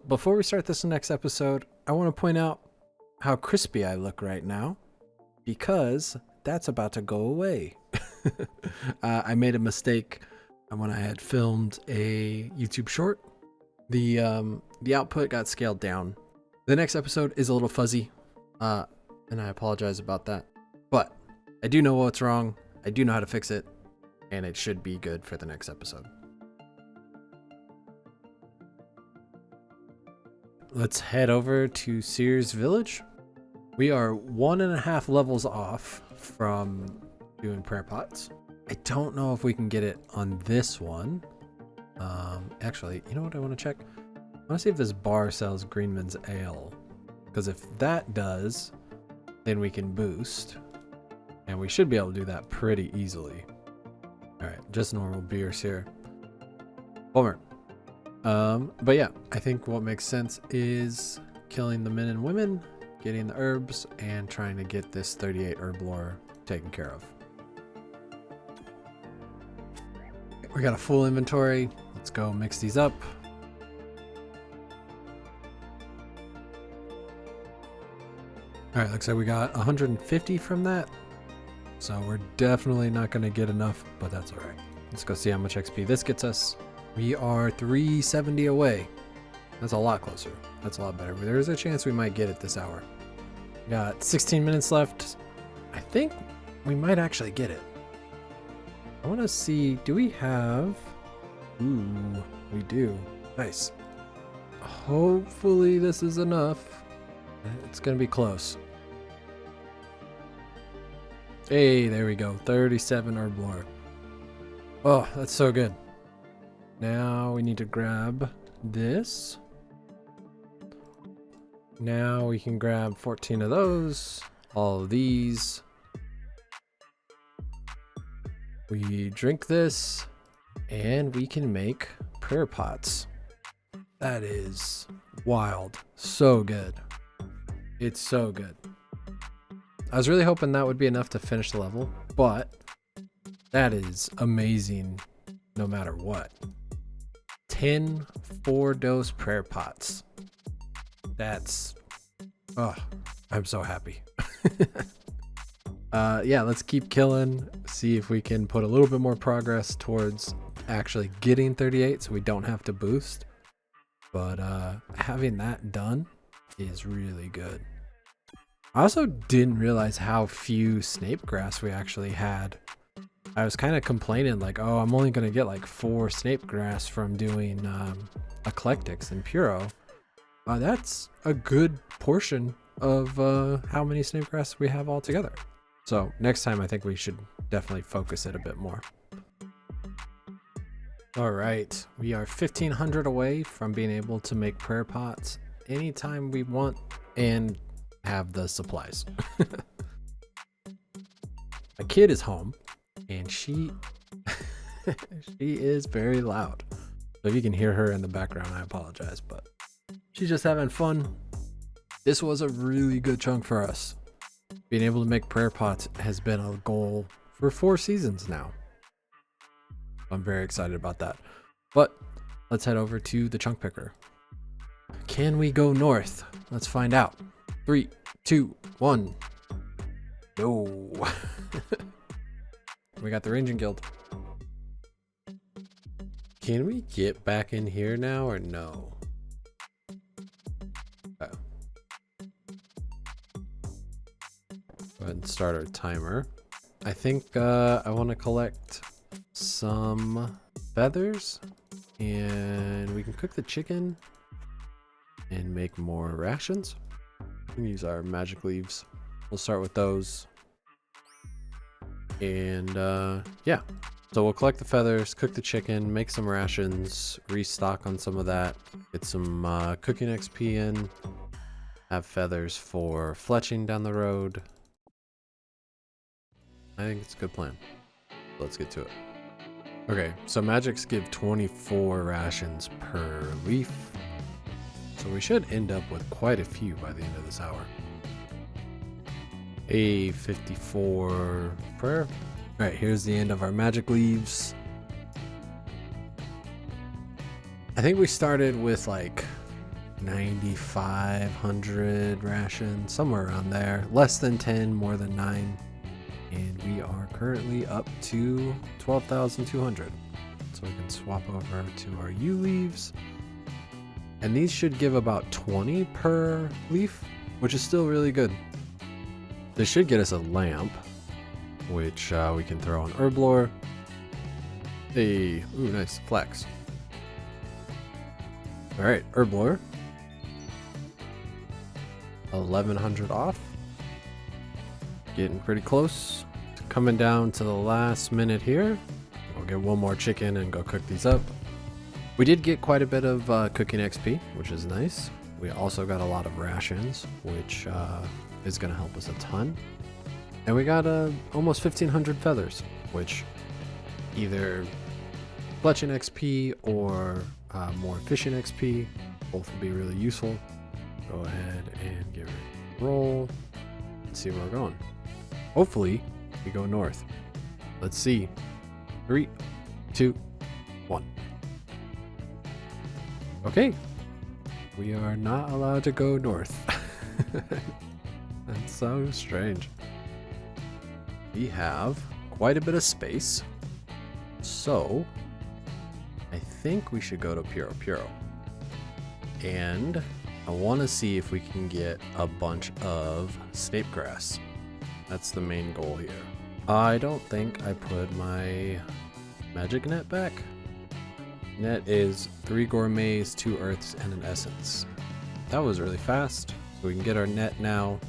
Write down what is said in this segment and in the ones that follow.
before we start this next episode, I want to point out how crispy I look right now because that's about to go away. I made a mistake when I had filmed a YouTube short. The output got scaled down. The next episode is a little fuzzy, and I apologize about that. But I do know what's wrong. I do know how to fix it, and it should be good for the next episode. Let's head over to Sears Village. We are 1.5 levels off from doing prayer pots. I don't know if we can get it on this one. Actually, you know what I want to check? I want to see if this bar sells Greenman's Ale. Because if that does, then we can boost. And we should be able to do that pretty easily. Alright, just normal beers here. Bummer. But yeah, I think what makes sense is killing the men and women, getting the herbs, and trying to get this 38 herb lore taken care of. We got a full inventory. Let's go mix these up. Alright, looks like we got 150 from that. So we're definitely not going to get enough, but that's alright. Let's go see how much XP this gets us. We are 370 away. That's a lot closer. That's a lot better. But there's a chance we might get it this hour. We got 16 minutes left. I think we might actually get it. I want to see, do we have... Ooh, we do. Nice. Hopefully this is enough. It's going to be close. Hey, there we go. 37 herb lore. Oh, that's so good. Now we need to grab this. Now we can grab 14 of those, all of these. We drink this, and we can make prayer pots. That is wild. So good. It's so good. I was really hoping that would be enough to finish the level, but that is amazing no matter what. 10 4-dose prayer pots. That's... oh, I'm so happy. Yeah, let's keep killing. See if we can put a little bit more progress towards actually getting 38 so we don't have to boost. But having that done is really good. I also didn't realize how few snape grass we actually had. I was kind of complaining like, oh, I'm only going to get like 4 snape grass from doing eclectics in Puro. That's a good portion of how many snape grass we have altogether. So next time I think we should definitely focus it a bit more. All right, we are 1,500 away from being able to make prayer pots anytime we want and have the supplies. My kid is home and she is very loud. So if you can hear her in the background, I apologize, but she's just having fun. This was a really good chunk for us. Being able to make prayer pots has been a goal for 4 seasons now. I'm very excited about that. But let's head over to the chunk picker. Can we go north? Let's find out. 3, 2, 1. No. We got the Ranging Guild. Can we get back in here now or no? Oh. Go ahead and start our timer. I think I want to collect some feathers and we can cook the chicken and make more rations. We can use our magic leaves. We'll start with those. And yeah, so we'll collect the feathers, cook the chicken, make some rations, restock on some of that, get some cooking XP in, have feathers for fletching down the road. I think it's a good plan. Let's get to it. Okay, so magics give 24 rations per leaf. So we should end up with quite a few by the end of this hour. A 54 prayer. Alright, here's the end of our magic leaves. I think we started with like 9,500 rations, somewhere around there. Less than 10, more than 9. And we are currently up to 12,200. So we can swap over to our U leaves. And these should give about 20 per leaf, which is still really good. This should get us a lamp, which we can throw on herb lore. Hey, ooh, nice flex. All right, herb lore. 1,100 off. Getting pretty close. Coming down to the last minute here. We'll get one more chicken and go cook these up. We did get quite a bit of cooking XP, which is nice. We also got a lot of rations, which is going to help us a ton. And we got almost 1,500 feathers, which either fletching XP or more fishing XP, both will be really useful. Go ahead and give it a roll and see where we're going. Hopefully we go north. Let's see. 3, 2, 1. Okay. We are not allowed to go north. That's so strange. We have quite a bit of space. So I think we should go to Puro. And I want to see if we can get a bunch of snape grass. That's the main goal here. I don't think I put my magic net back. Net is 3 gourmets, 2 earths, and an essence. That was really fast. So we can get our net now,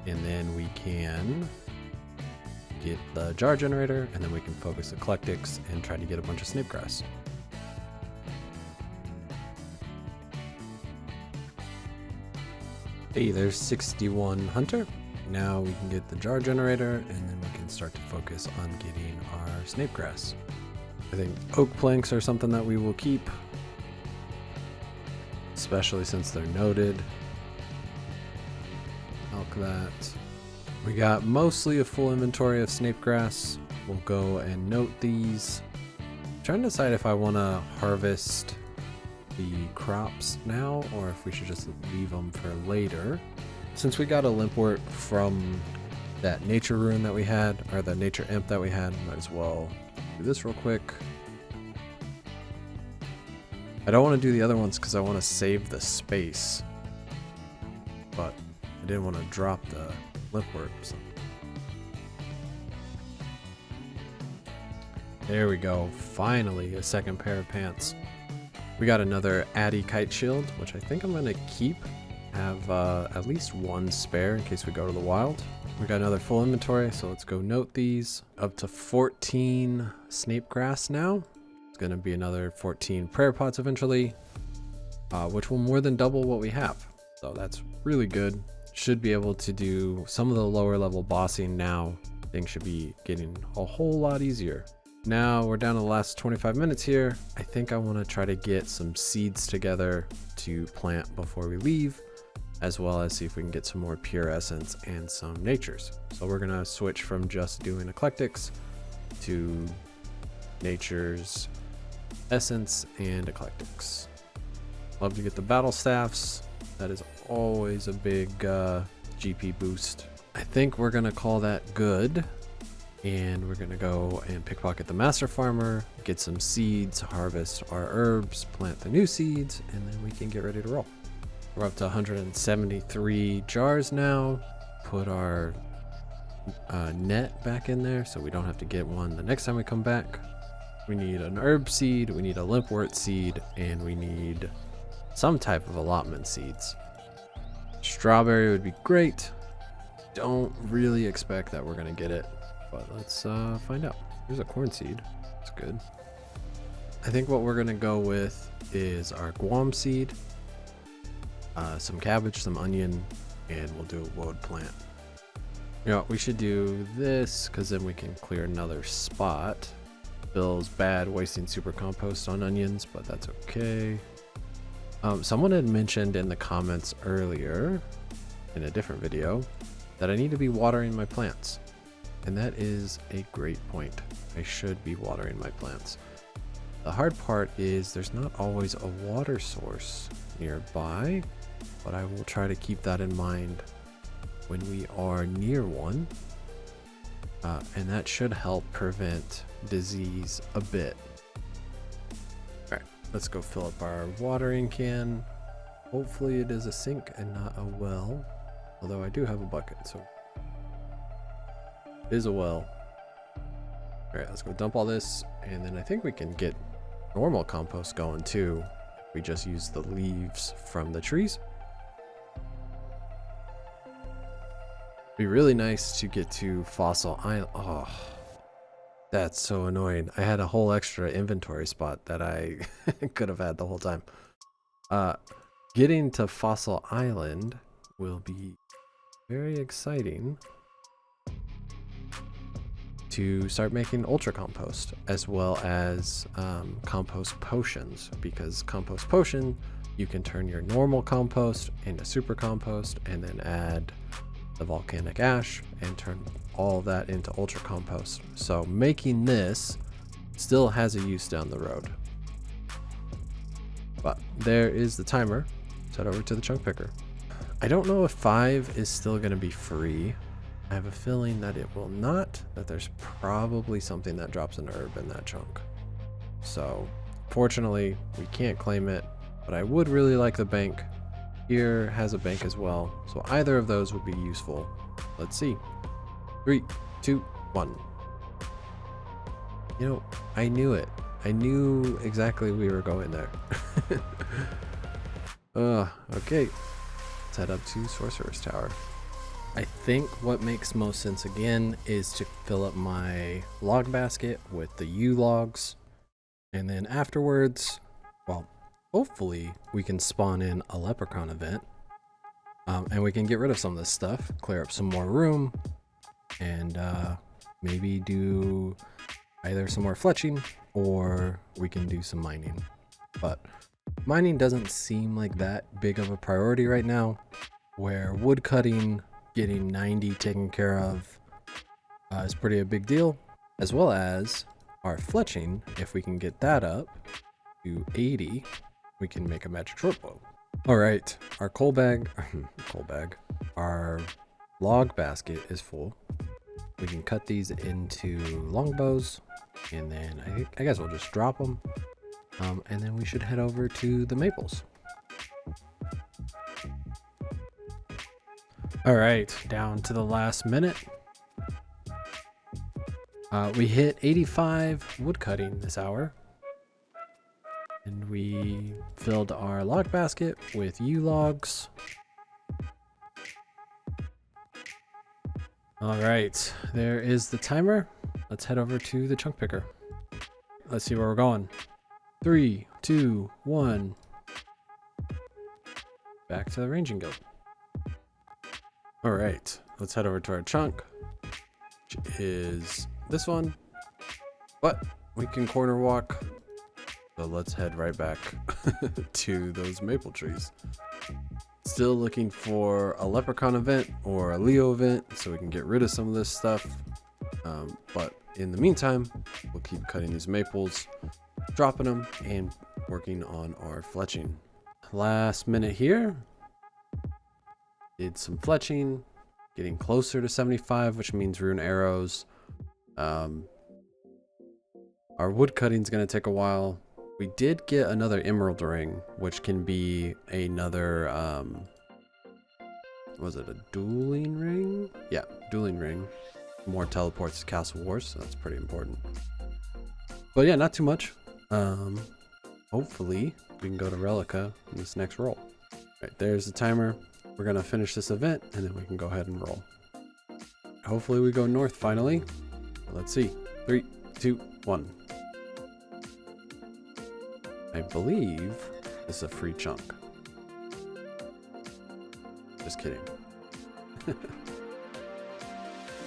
and then we can get the jar generator, and then we can focus eclectics and try to get a bunch of snape grass. Hey, there's 61 hunter. Now we can get the jar generator, and then we can start to focus on getting our snape grass. I think oak planks are something that we will keep, especially since they're noted. Milk that. We got mostly a full inventory of snape grass. We'll go and note these. I'm trying to decide if I want to harvest the crops now or if we should just leave them for later. Since we got a limpwort from that nature rune that we had, or the nature imp that we had, might as well do this real quick. I don't want to do the other ones because I want to save the space, but I didn't want to drop the limpwort. So. There we go. Finally, a second pair of pants. We got another Addy kite shield, which I think I'm going to keep. Have at least one spare in case we go to the wild. We got another full inventory, so let's go note these. Up to 14 snape grass now. It's going to be another 14 prayer pots eventually, which will more than double what we have. So that's really good. Should be able to do some of the lower level bossing now. Things should be getting a whole lot easier. Now we're down to the last 25 minutes here. I think I want to try to get some seeds together to plant before we leave, as well as see if we can get some more pure essence and some natures. So we're gonna switch from just doing eclectics to natures, essence, and eclectics. Love to get the battle staffs. That is always a big GP boost. I think we're gonna call that good. And we're gonna go and pickpocket the master farmer, get some seeds, harvest our herbs, plant the new seeds, and then we can get ready to roll. We're up to 173 jars now. Put our net back in there so we don't have to get one the next time we come back. We need an herb seed, we need a limpwort seed, and we need some type of allotment seeds. Strawberry would be great. Don't really expect that we're gonna get it, but let's find out. Here's a corn seed. That's good. I think what we're gonna go with is our guam seed, some cabbage, some onion, and we'll do a woad plant. You know, we should do this because then we can clear another spot. Feels bad wasting super compost on onions, but that's okay. Someone had mentioned in the comments earlier in a different video that I need to be watering my plants. And that is a great point. I should be watering my plants. The hard part is there's not always a water source nearby, but I will try to keep that in mind when we are near one. And that should help prevent disease a bit. All right, let's go fill up our watering can. Hopefully it is a sink and not a well, although I do have a bucket, so it is a well. All right, let's go dump all this, and then I think we can get normal compost going too. We just use the leaves from the trees. Be really nice to get to Fossil Island. Oh, that's so annoying. I had a whole extra inventory spot that I could have had the whole time. Getting to Fossil Island will be very exciting to start making ultra compost, as well as compost potions, because compost potion, you can turn your normal compost into super compost and then add the volcanic ash and turn all that into ultra compost. So making this still has a use down the road. But there is the timer. Let's head over to the chunk picker. I don't know if 5 is still going to be free. I have a feeling that it will not, that there's probably something that drops an herb in that chunk. So fortunately we can't claim it, but I would really like the bank. Here has a bank as well, so either of those would be useful. Let's see. 3, 2, 1. You know, I knew it. I knew exactly we were going there. Okay. Let's head up to Sorcerer's Tower. I think what makes most sense again is to fill up my log basket with the U logs, and then afterwards, well, hopefully we can spawn in a leprechaun event, and we can get rid of some of this stuff, clear up some more room, and maybe do either some more fletching or we can do some mining. But mining doesn't seem like that big of a priority right now, where woodcutting, getting 90 taken care of is pretty a big deal, as well as our fletching. If we can get that up to 80, we can make a magic short bow. All right, our our log basket is full. We can cut these into longbows, and then I guess we'll just drop them, and then we should head over to the maples. All right, down to the last minute. We hit 85 woodcutting this hour, and we filled our log basket with U logs. All right, there is the timer. Let's head over to the chunk picker. Let's see where we're going. 3, 2, 1. Back to the ranging guild. All right, let's head over to our chunk, which is this one, but we can corner walk. So let's head right back to those maple trees. Still looking for a leprechaun event or a Leo event so we can get rid of some of this stuff. But in the meantime, we'll keep cutting these maples, dropping them, and working on our fletching. Last minute here. Did some fletching, getting closer to 75, which means rune arrows. Our wood cutting is going to take a while. We did get another emerald ring, which can be another, was it a dueling ring? Yeah, dueling ring. More teleports to Castle Wars, so that's pretty important. But yeah, not too much. Hopefully we can go to Relica in this next roll. All right, there's the timer. We're gonna finish this event and then we can go ahead and roll. Hopefully we go north finally. Let's see. 3, 2, 1. I believe this is a free chunk. Just kidding.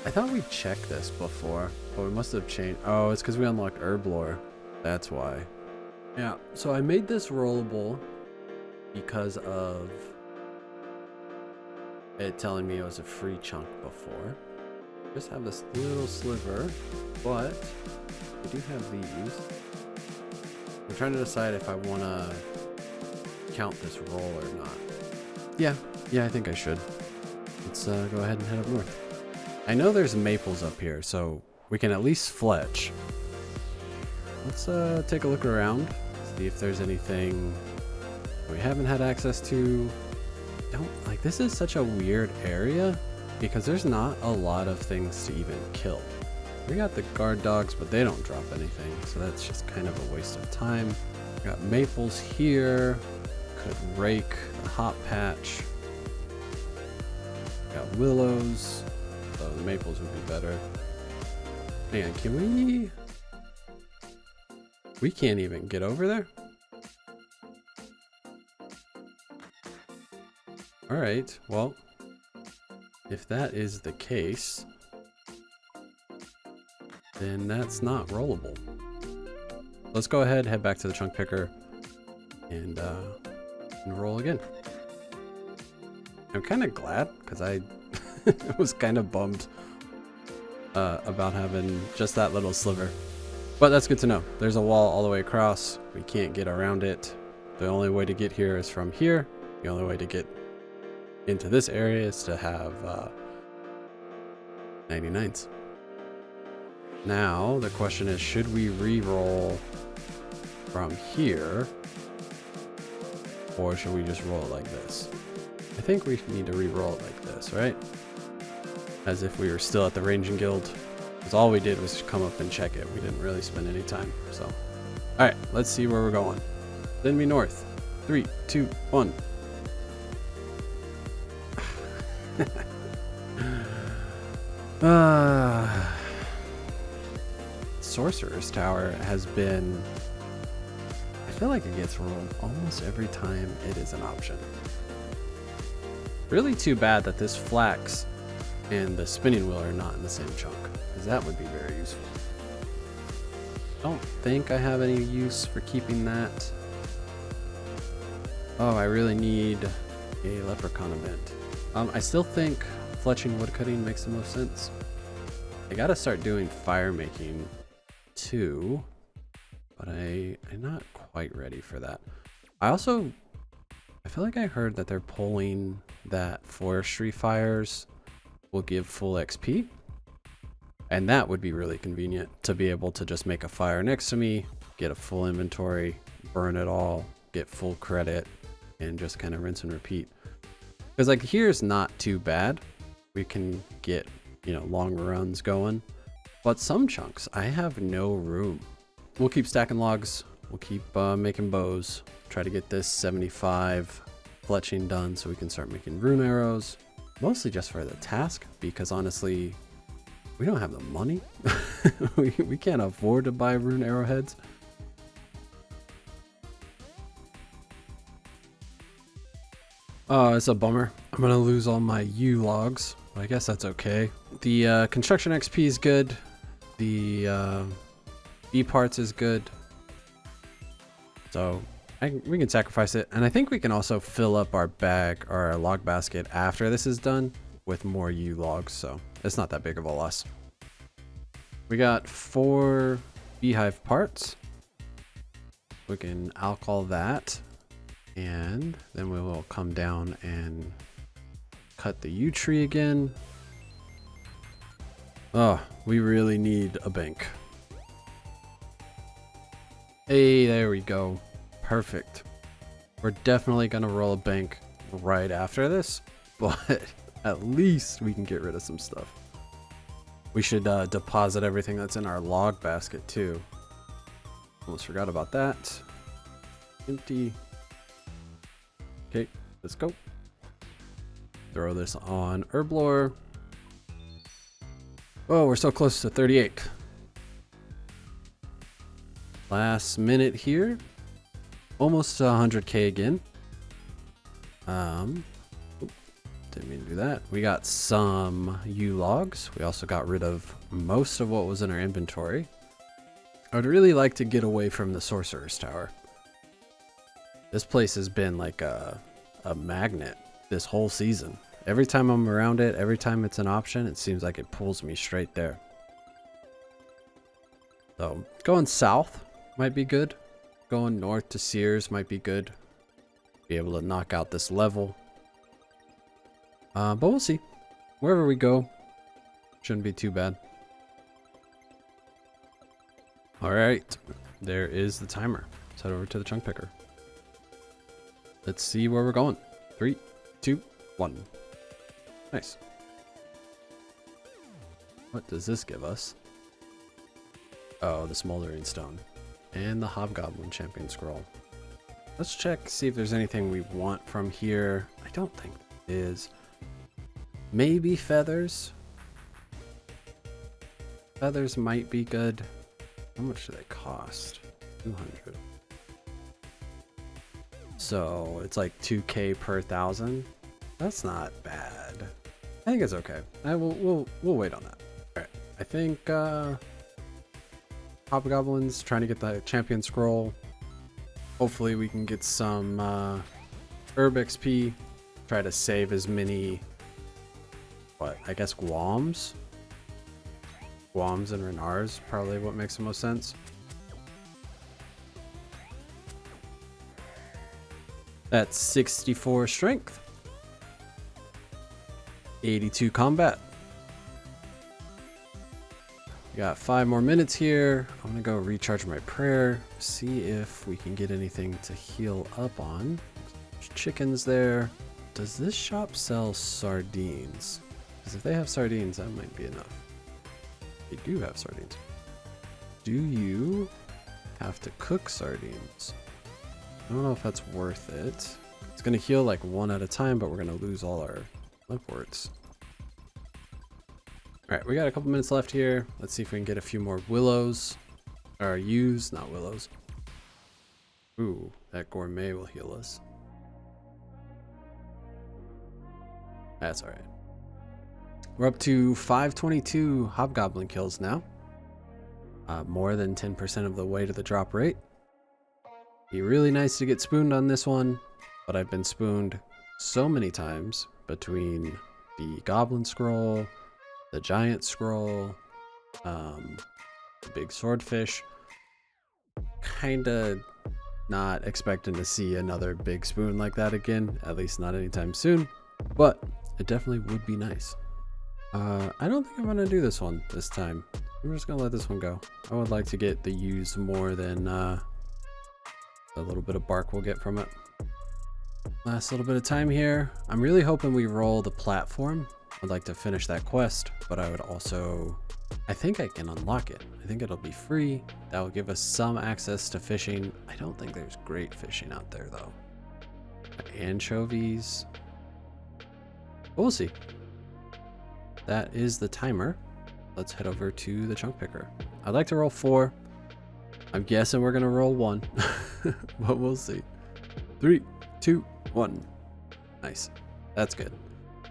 I thought we checked this before, but we must have changed. Oh, it's because we unlocked herb lore. That's why. Yeah, so I made this rollable because of it telling me it was a free chunk before. Just have this little sliver, but I do have these. I'm trying to decide if I want to count this roll or not. Yeah, I think I should. Let's go ahead and head up north. I know there's maples up here, so we can at least fletch. Let's take a look around, see if there's anything we haven't had access to. This is such a weird area because there's not a lot of things to even kill. We got the guard dogs, but they don't drop anything, so that's just kind of a waste of time. We got maples here. Could rake the hop patch. We got willows, so the maples would be better. Man, can we? We can't even get over there. All right, well, if that is the case, then that's not rollable. Let's go ahead, head back to the chunk picker, and roll again. I'm kind of glad because I was kind of bummed about having just that little sliver. But that's good to know. There's a wall all the way across. We can't get around it. The only way to get here is from here. The only way to get into this area is to have 99s. Now the question is, should we re-roll from here, or should we just roll it like this? I think we need to re-roll it like this, right? As if we were still at the ranging guild, because all we did was just come up and check it. We didn't really spend any time. So, all right, let's see where we're going. Send me north. 3, 2, 1. Sorcerer's Tower has been, I feel like it gets rolled almost every time it is an option. Really too bad that this flax and the spinning wheel are not in the same chunk, because that would be very useful. Don't think I have any use for keeping that. Oh, I really need a leprechaun event. I still think fletching woodcutting makes the most sense. I gotta start doing fire making too, but I'm not quite ready for that. I feel like I heard that they're pulling that forestry fires will give full XP, and that would be really convenient to be able to just make a fire next to me, get a full inventory, burn it all, get full credit, and just kind of rinse and repeat. Because like here's not too bad. We can get, long runs going. But some chunks, I have no room. We'll keep stacking logs. We'll keep making bows. Try to get this 75 fletching done so we can start making rune arrows. Mostly just for the task, because honestly, we don't have the money. we can't afford to buy rune arrowheads. Oh, it's a bummer. I'm gonna lose all my U logs. But I guess that's okay. The construction XP is good. The E parts is good. So we can sacrifice it. And I think we can also fill up our bag or our log basket after this is done with more U logs. So it's not that big of a loss. We got 4 beehive parts. We can alcohol that. And then we will come down and cut the yew tree again. Oh, we really need a bank. Hey, there we go. Perfect. We're definitely gonna roll a bank right after this, but at least we can get rid of some stuff. We should deposit everything that's in our log basket too. Almost forgot about that. Empty. Okay, let's go. Throw this on herblore. Oh, we're so close to 38. Last minute here. Almost 100k again. Didn't mean to do that. We got some yew logs. We also got rid of most of what was in our inventory. I would really like to get away from the Sorcerer's Tower. This place has been like a magnet this whole season. Every time I'm around it, every time it's an option, it seems like it pulls me straight there. So going south might be good. Going north to Sears might be good. be able to knock out this level. But we'll see. Wherever we go, shouldn't be too bad. All right, there is the timer. Let's head over to the chunk picker. Let's see where we're going. 3, 2, 1. Nice. What does this give us? Oh, the smoldering stone and the Hobgoblin Champion Scroll. Let's check, see if there's anything we want from here. I don't think there is. Maybe feathers. Feathers might be good. How much do they cost? 200. So it's like 2k per 1,000. That's not bad. I think it's okay. We'll wait on that. All right. I think Hobgoblin's trying to get the Champion Scroll. Hopefully we can get some herb XP. Try to save as many, I guess Guams? Guams and Renars, probably what makes the most sense. That's 64 strength. 82 combat. We got 5 more minutes here. I'm gonna go recharge my prayer, see if we can get anything to heal up on. There's chickens there. Does this shop sell sardines? Because if they have sardines, that might be enough. They do have sardines. Do you have to cook sardines? I don't know if that's worth it. It's gonna heal like 1 at a time, but we're gonna lose all our limpwurts. All right, we got a couple minutes left here. Let's see if we can get a few more willows. Or yews, not willows. Ooh, that gourmet will heal us. That's all right. We're up to 522 hobgoblin kills now. More than 10% of the way to the drop rate. Be really nice to get spooned on this one, but I've been spooned so many times between the Goblin Scroll, the Giant Scroll, the big swordfish. Kinda not expecting to see another big spoon like that again, at least not anytime soon, but it definitely would be nice. I don't think I'm gonna do this one this time. I'm just gonna let this one go. I would like to get the use more than the little bit of bark we'll get from it. Last little bit of time here. I'm really hoping we roll the platform. I'd like to finish that quest, but I would also, I think I can unlock it. I think it'll be free. That will give us some access to fishing. I don't think there's great fishing out there though. Anchovies. We'll see. That is the timer. Let's head over to the chunk picker. I'd like to roll 4. I'm guessing we're gonna roll 1, but we'll see. 3, 2, 1. Nice. That's good.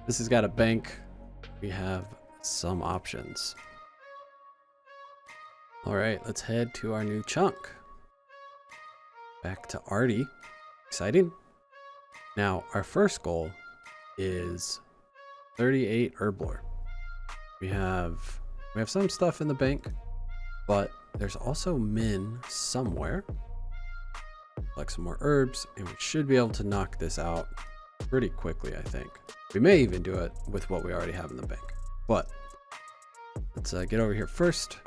This has got a bank. We have some options. All right, let's head to our new chunk. Back to Artie. Exciting. Now, our first goal is 38 herb lore. We have some stuff in the bank, but there's also min somewhere. Collect some more herbs, and we should be able to knock this out pretty quickly, I think. We may even do it with what we already have in the bank. But let's get over here first.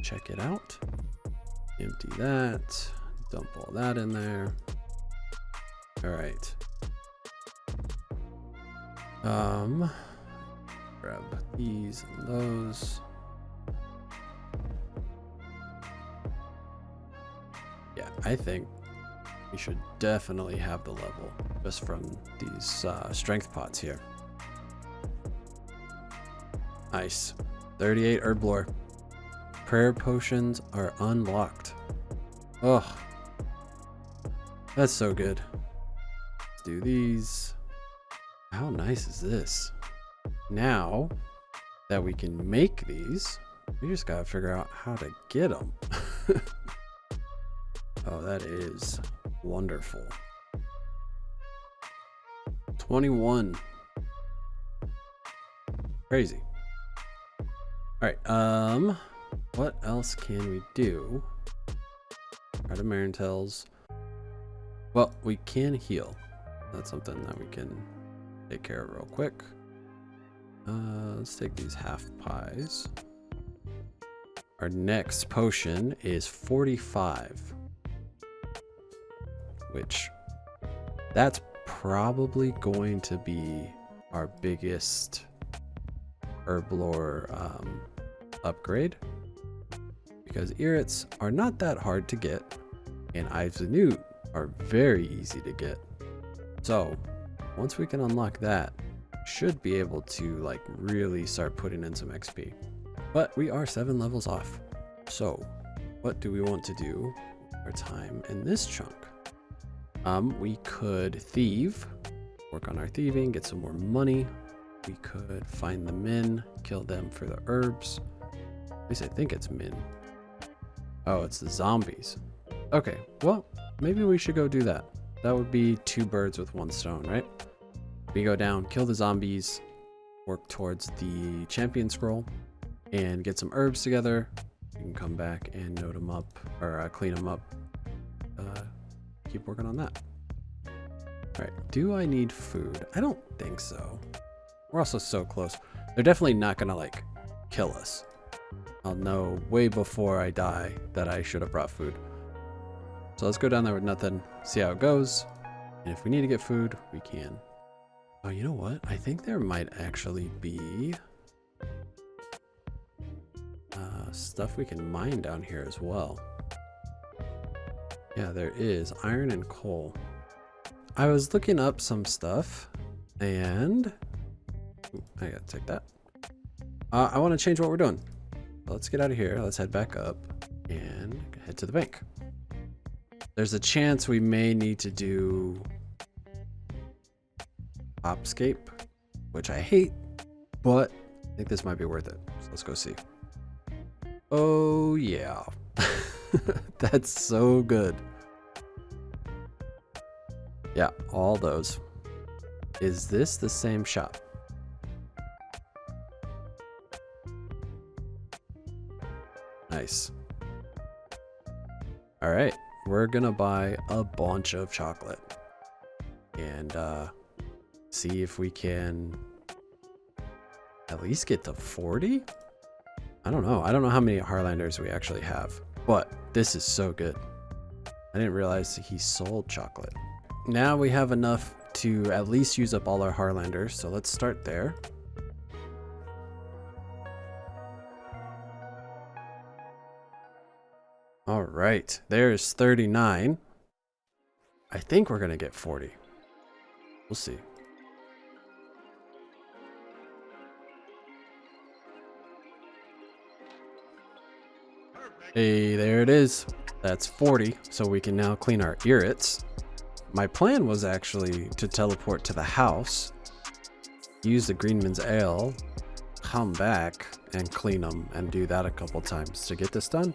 Check it out. Empty that. Dump all that in there. All right. Grab these and those. Yeah, I think we should definitely have the level just from these strength pots here. Nice. 38 herb lore. Prayer potions are unlocked. Oh, that's so good. Let's do these. How nice is this? Now that we can make these, we just gotta figure out how to get them. Oh, that is wonderful. 21. Crazy. All right, what else can we do? Try to Marintels. Well, we can heal. That's something that we can take care of real quick. Let's take these half pies. Our next potion is 45. Which, that's probably going to be our biggest herblore upgrade. Because irrits are not that hard to get, and Ives of Newt are very easy to get. So, once we can unlock that, should be able to like really start putting in some XP. But we are 7 levels off. So, what do we want to do with our time in this chunk? We could thieve, work on our thieving, get some more money. We could find the min, kill them for the herbs. At least I think it's min. Oh, it's the zombies. Okay, well, maybe we should go do that. That would be 2 birds with 1 stone, right? We go down, kill the zombies, work towards the champion scroll, and get some herbs together. We can come back and note them up, or clean them up. Keep working on that. All right, do I need food? I don't think so. We're also so close. They're definitely not gonna like kill us. I'll know way before I die that I should have brought food. So let's go down there with nothing, see how it goes. And if we need to get food, we can. Oh, you know what? I think there might actually be stuff we can mine down here as well. Yeah, there is iron and coal. I was looking up some stuff and I gotta take that. I want to change what we're doing. Let's get out of here. Let's head back up and head to the bank. There's a chance we may need to do Opscape, which I hate, but I think this might be worth it. So let's go see. Oh yeah. That's so good. Yeah, all those. Is this the same shop? Nice. All right, we're gonna buy a bunch of chocolate and see if we can at least get to 40. I don't know. I don't know how many Harlanders we actually have, but this is so good. I didn't realize he sold chocolate. Now we have enough to at least use up all our Harlanders, so let's start there. All right, there's 39. I think we're gonna get 40. We'll see. Hey, there it is. That's 40, so we can now clean our irrits. My plan was actually to teleport to the house, use the Greenman's Ale, come back and clean them and do that a couple times to get this done.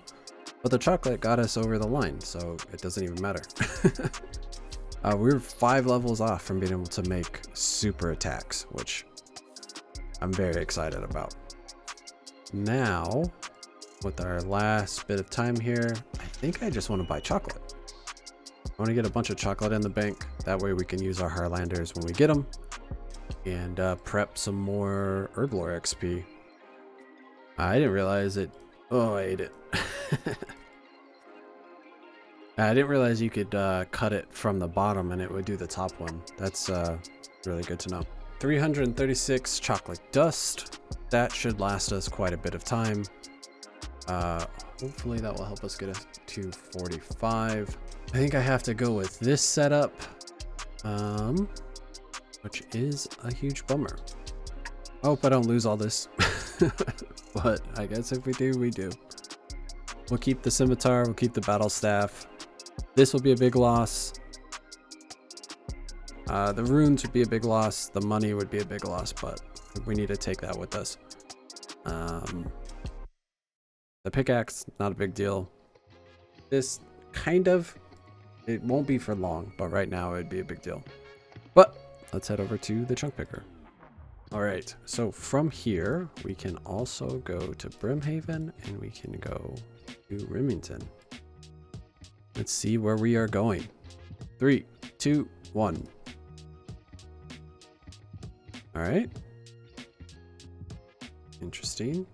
But the chocolate got us over the line, so it doesn't even matter. We're 5 levels off from being able to make super attacks, which I'm very excited about. Now, with our last bit of time here, I think I just want to buy chocolate. I want to get a bunch of chocolate in the bank. That way we can use our Harlanders when we get them and prep some more Herblore XP. I didn't realize it. Oh, I ate it. I didn't realize you could cut it from the bottom and it would do the top one. That's really good to know. 336 chocolate dust. That should last us quite a bit of time. Hopefully that will help us get us to 45. I think I have to go with this setup, which is a huge bummer. I hope I don't lose all this, but I guess if we do, we do. We'll keep the scimitar, we'll keep the battle staff. This will be a big loss. The runes would be a big loss. The money would be a big loss, but we need to take that with us. The pickaxe, not a big deal. This kind of, it won't be for long, but right now it'd be a big deal. But let's head over to the chunk picker. All right, so from here, we can also go to Brimhaven and we can go to Remington. Let's see where we are going. 3, 2, 1. All right. Interesting.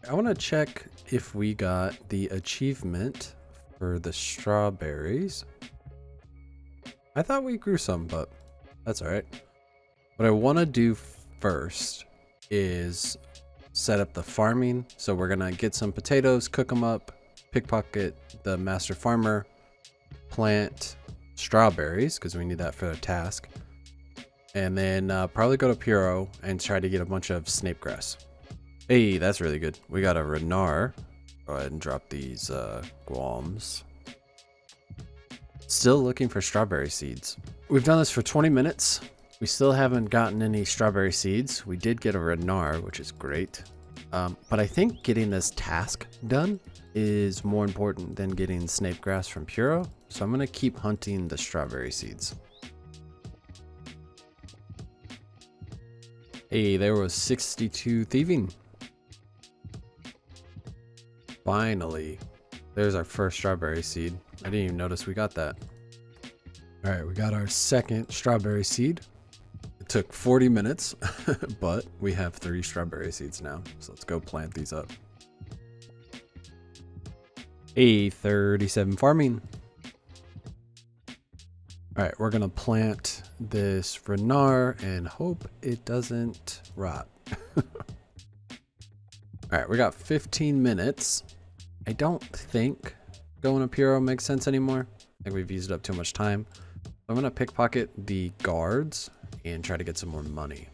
I want to check if we got the achievement for the strawberries. I thought we grew some, but that's all right. What I want to do first is set up the farming. So we're going to get some potatoes, cook them up, pickpocket the master farmer, plant strawberries because we need that for the task. And then probably go to Puro and try to get a bunch of snape grass. Hey, that's really good. We got a Renard. Go ahead and drop these guams. Still looking for strawberry seeds. We've done this for 20 minutes. We still haven't gotten any strawberry seeds. We did get a Renard, which is great. But I think getting this task done is more important than getting snape grass from Puro. So I'm going to keep hunting the strawberry seeds. Hey, there was 62 thieving. Finally, there's our first strawberry seed. I didn't even notice we got that. All right, we got our second strawberry seed. It took 40 minutes, but we have 3 strawberry seeds now. So let's go plant these up. Hey, 37 farming. All right, we're gonna plant this Renard and hope it doesn't rot. All right, we got 15 minutes. I don't think going to Puro makes sense anymore. I think we've used up too much time. I'm gonna pickpocket the guards and try to get some more money.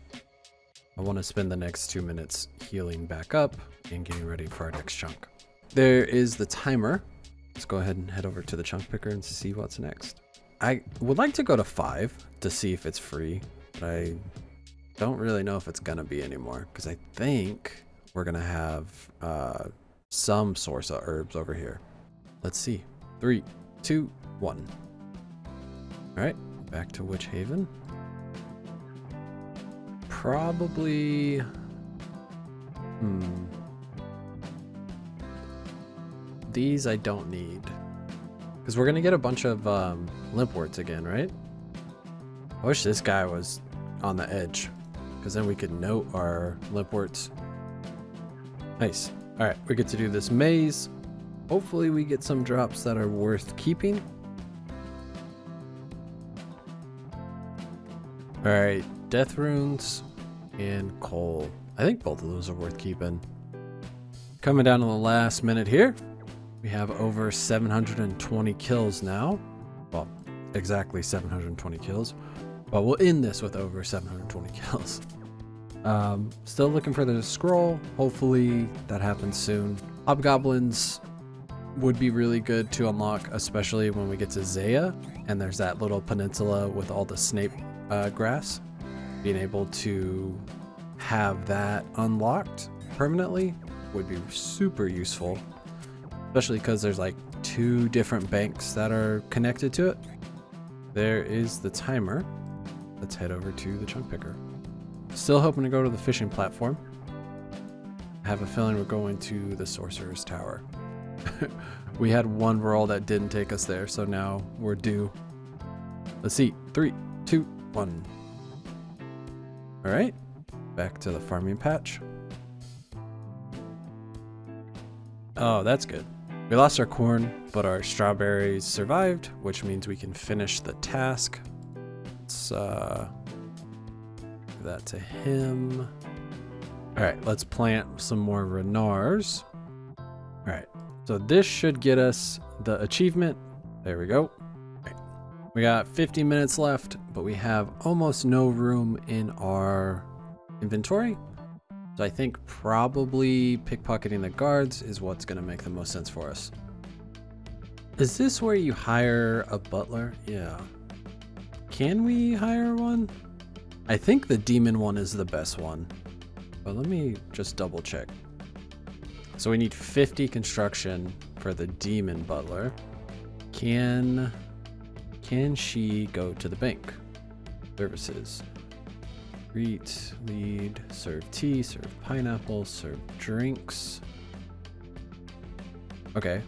I want to spend the next 2 minutes healing back up and getting ready for our next chunk. There is the timer. Let's go ahead and head over to the chunk picker and see what's next. I would like to go to 5 to see if it's free, but I don't really know if it's gonna be anymore because I think we're gonna have some source of herbs over here. Let's see. 3, 2, 1. All right, back to Witch Haven. Probably. These I don't need. Because we're going to get a bunch of limpwurts again, right? I wish this guy was on the edge. Because then we could note our limpwurts. Nice. Alright, we get to do this maze. Hopefully we get some drops that are worth keeping. Alright, death runes and coal. I think both of those are worth keeping. Coming down to the last minute here. We have over 720 kills now. Well, exactly 720 kills. But we'll end this with over 720 kills. Still looking for the scroll. Hopefully that happens soon. Hobgoblins would be really good to unlock, especially when we get to Zaya. And there's that little peninsula with all the snape grass. Being able to have that unlocked permanently would be super useful. Especially because there's like 2 different banks that are connected to it. There is the timer. Let's head over to the chunk picker. Still hoping to go to the fishing platform. I have a feeling we're going to the Sorcerer's Tower. We had one roll that didn't take us there, so now we're due. Let's see. 3, 2, 1. All right. Back to the farming patch. Oh, that's good. We lost our corn, but our strawberries survived, which means we can finish the task. Let's give that to him. All right, let's plant some more Renards. All right, so this should get us the achievement. There we go. All right. We got 50 minutes left, but we have almost no room in our inventory. So I think probably pickpocketing the guards is what's going to make the most sense for us. Is this where you hire a butler? Yeah. Can we hire one? I think the demon one is the best one. But let me just double check. So we need 50 construction for the demon butler. Can she go to the bank? Services. Greet, lead, serve tea, serve pineapple, serve drinks. Okay,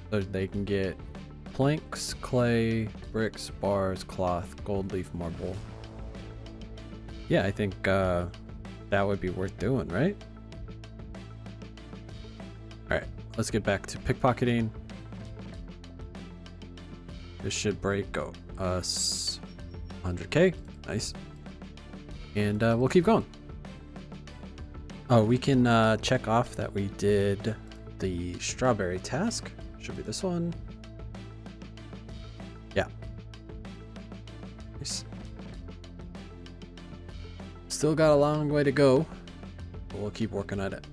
so they can get planks, clay, bricks, bars, cloth, gold leaf, marble. Yeah, I think that would be worth doing, right? All right, let's get back to pickpocketing. This should break us 100k. Nice. And we'll keep going. Oh, we can check off that we did the strawberry task. Should be this one. Yeah. Nice. Still got a long way to go, but we'll keep working at it.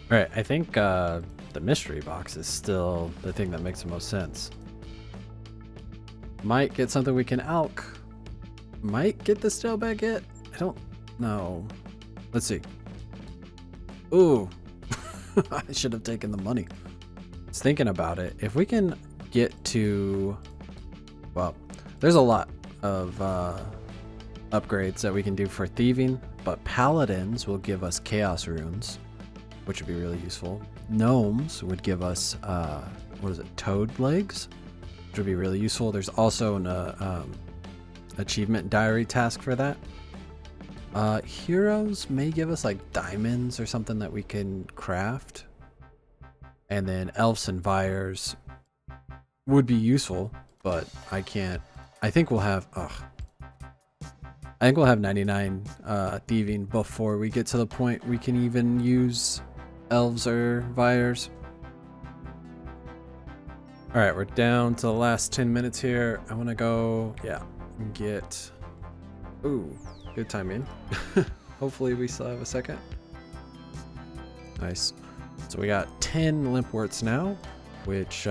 All right, I think the mystery box is still the thing that makes the most sense. Might get something we can alch. Might get the stale baguette. I don't know. Let's see. Ooh, I should have taken the money. I was thinking about it. If we can get to, well, there's a lot of upgrades that we can do for thieving, but paladins will give us chaos runes, which would be really useful. Gnomes would give us, what is it, toad legs, which would be really useful. There's also an achievement diary task for that. Heroes may give us like diamonds or something that we can craft. And then elves and vyres would be useful, but I can't. I think we'll have, I think we'll have 99 thieving before we get to the point we can even use elves or vyres. All right, we're down to the last 10 minutes here. I want to go, yeah, get, ooh, good timing. Hopefully we still have a second. Nice. So we got 10 limpwurts now, which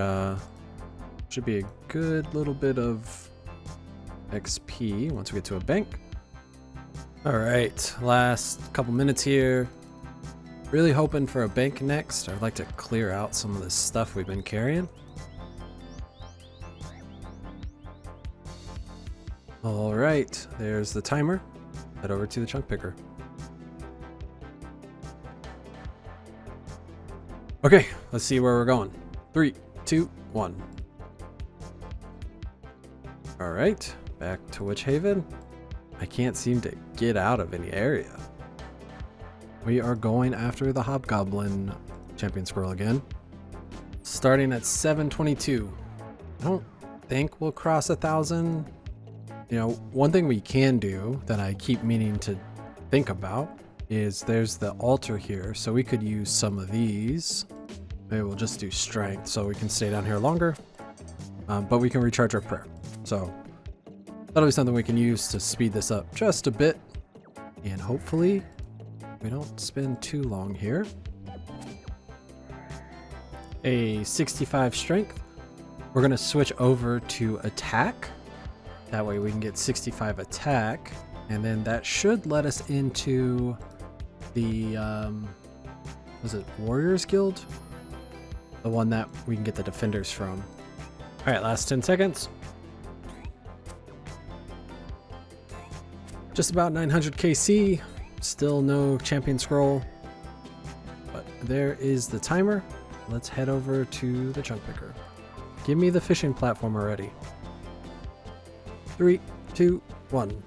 should be a good little bit of XP once we get to a bank. All right, last couple minutes here. Really hoping for a bank next. I'd like to clear out some of this stuff we've been carrying. All right, there's the timer. Head over to the chunk picker. Okay, let's see where we're going. 3, 2, 1. All right, back to Witch Haven. I can't seem to get out of any area. We are going after the Hobgoblin Champion Scroll again. Starting at 722. I don't think we'll cross 1,000. You know, one thing we can do that I keep meaning to think about is there's the altar here, so we could use some of these. Maybe we'll just do strength so we can stay down here longer, but we can recharge our prayer. So that'll be something we can use to speed this up just a bit, and hopefully we don't spend too long here. A 65 strength. We're going to switch over to attack. That way we can get 65 attack, and then that should let us into the, was it Warriors Guild? The one that we can get the defenders from. All right, last 10 seconds. Just about 900 KC, still no champion scroll, but there is the timer. Let's head over to the chunk picker. Give me the fishing platform already. 3, 2, 1.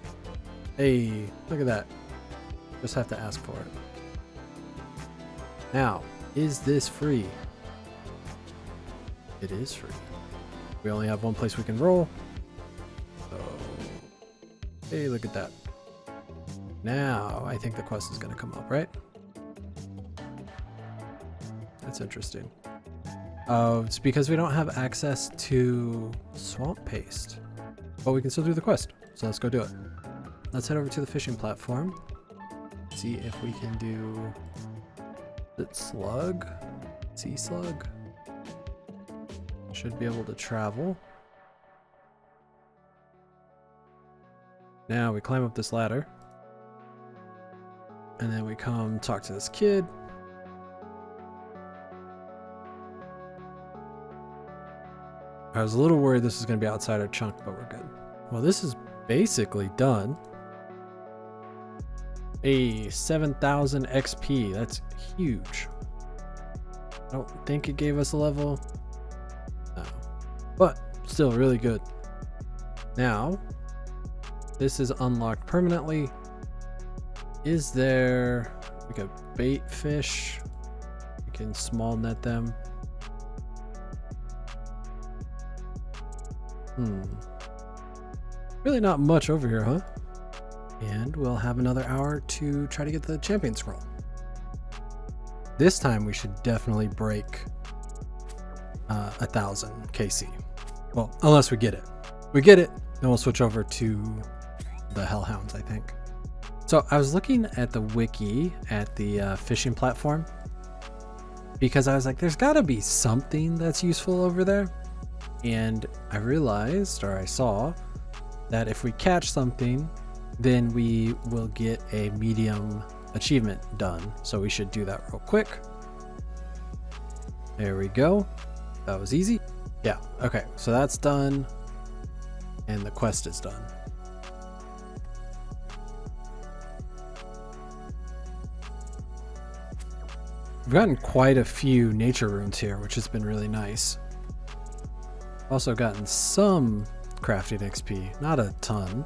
Hey, look at that. Just have to ask for it. Now, is this free? It is free. We only have one place we can roll. So, hey, look at that. Now, I think the quest is going to come up, right? That's interesting. Oh, it's because we don't have access to swamp paste. But we can still do the quest, so let's go do it. Let's head over to the fishing platform. See if we can do... Is it slug? Sea slug? Should be able to travel. Now we climb up this ladder. And then we come talk to this kid. I was a little worried this was going to be outside our chunk, but we're good. Well, this is basically done. A 7,000 XP. That's huge. I don't think it gave us a level. No. but still really good. Now, this is unlocked permanently. Is there like a bait fish? We can small net them. Really not much over here, huh? And we'll have another hour to try to get the champion scroll. This time we should definitely break 1,000 KC. Well, unless we get it. We get it, then we'll switch over to the Hellhounds, I think. So I was looking at the wiki at the fishing platform because I was like, there's got to be something that's useful over there. And I realized, or I saw, that if we catch something, then we will get a medium achievement done. So we should do that real quick. There we go. That was easy. Yeah, okay, so that's done. And the quest is done. We've gotten quite a few nature runes here, which has been really nice. Also gotten some crafting XP, not a ton.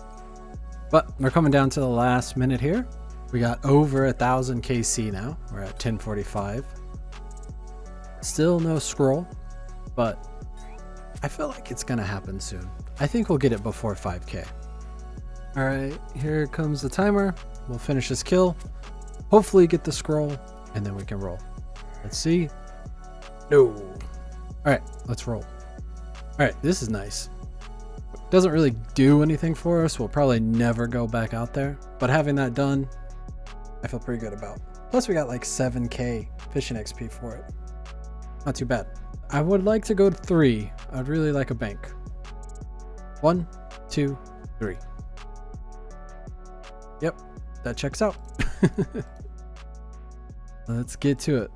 But we're coming down to the last minute here. We got over 1,000 KC now. We're at 1045. Still no scroll, but I feel like it's gonna happen soon. I think we'll get it before 5K. All right, here comes the timer. We'll finish this kill, hopefully get the scroll, and then we can roll. Let's see. No. All right, let's roll. All right, this is nice. Doesn't really do anything for us. We'll probably never go back out there, but having that done, I feel pretty good about. Plus we got like 7K fishing XP for it. Not too bad. I would like to go to 3. I'd really like a bank. 1, 2, 3. Yep, that checks out. Let's get to it.